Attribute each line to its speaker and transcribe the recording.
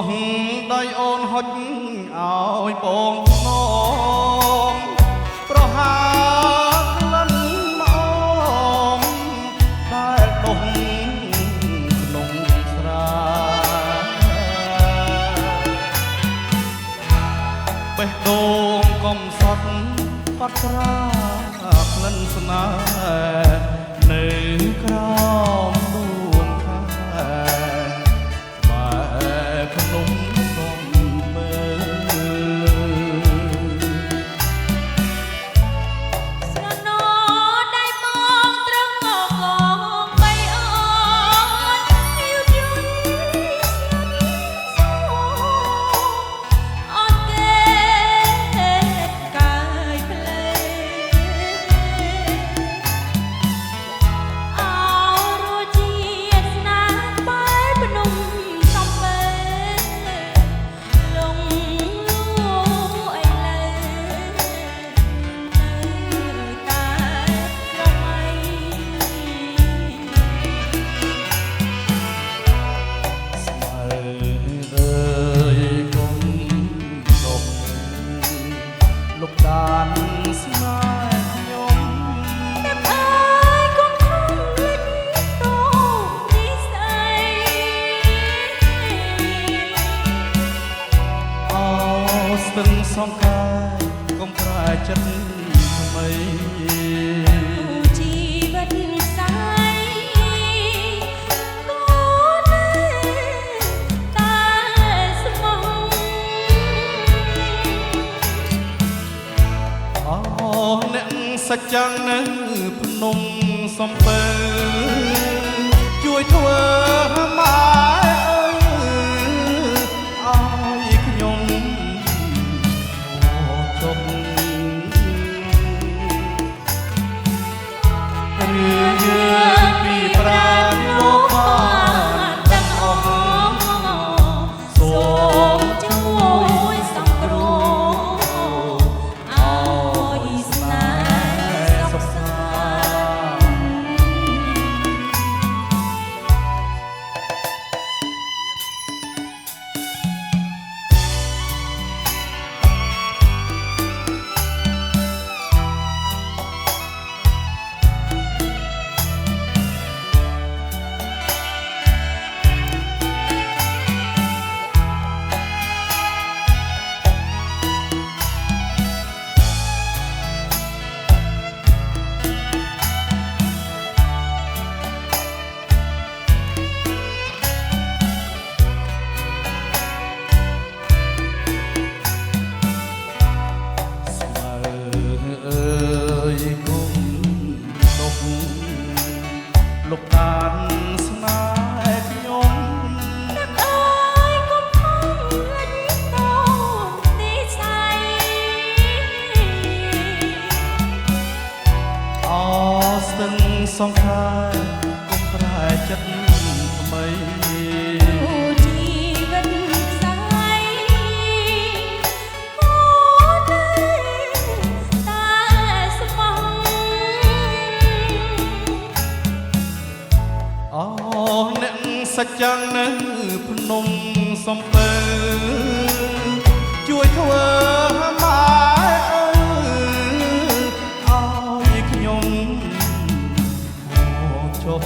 Speaker 1: នោះដៃអូនហុចឲ្យបងនងប្រហាក្លិនមកដែលដុំក្នុងស្រាបេះដូងកំសត់ផាត់ស្រាក្លិនស្នេហ៍នៅក្រោមដួងខែក្នុងសំមើ
Speaker 2: ស្រណោដៃមកត្រឹងមកងបីអូនយូរយូរស្ងាត់អត់គេកាយភ្លេអរជាតិស្នាបែបភ្នំសំពេលងលួអីលើនៅតែលោកអី
Speaker 1: ស្មើអើយកុំដុំលោកដានស្នេហ៍ខ្ញុំ
Speaker 2: តែអើយកុំខំលិចតោនិស័យ
Speaker 1: អោស្ទឹងសងកាយកុំប្រែចិត្តថ្មី
Speaker 2: ជីវិតសាយកូនតែស្មោះ
Speaker 1: អោអ្នកសច្ចាំងនៅភ្នំសំពើជួយធ្វើម៉ែអើយឲ្យខ្ញុំចុះរឿងយើងពីប្រាណលោកបានទាំងអស់សូម
Speaker 2: ជួយសង្គ្រោះឲ្យស្នេហ៍សុខសា
Speaker 1: លោកតានស្នេហ៍ខ្ញុំ
Speaker 2: តែអើយកុំខំលិចតោនិស័យ
Speaker 1: អស្ទឹងសងខាយកុំប្រែចិត្តថ្មី
Speaker 2: ជីវិតសាយកូនតែស្មោះ
Speaker 1: អោអ្នកសច្ចាំងនៅភ្នំសំពើជួយធ្វើម៉ែឲ្យខ្ញុំចុះ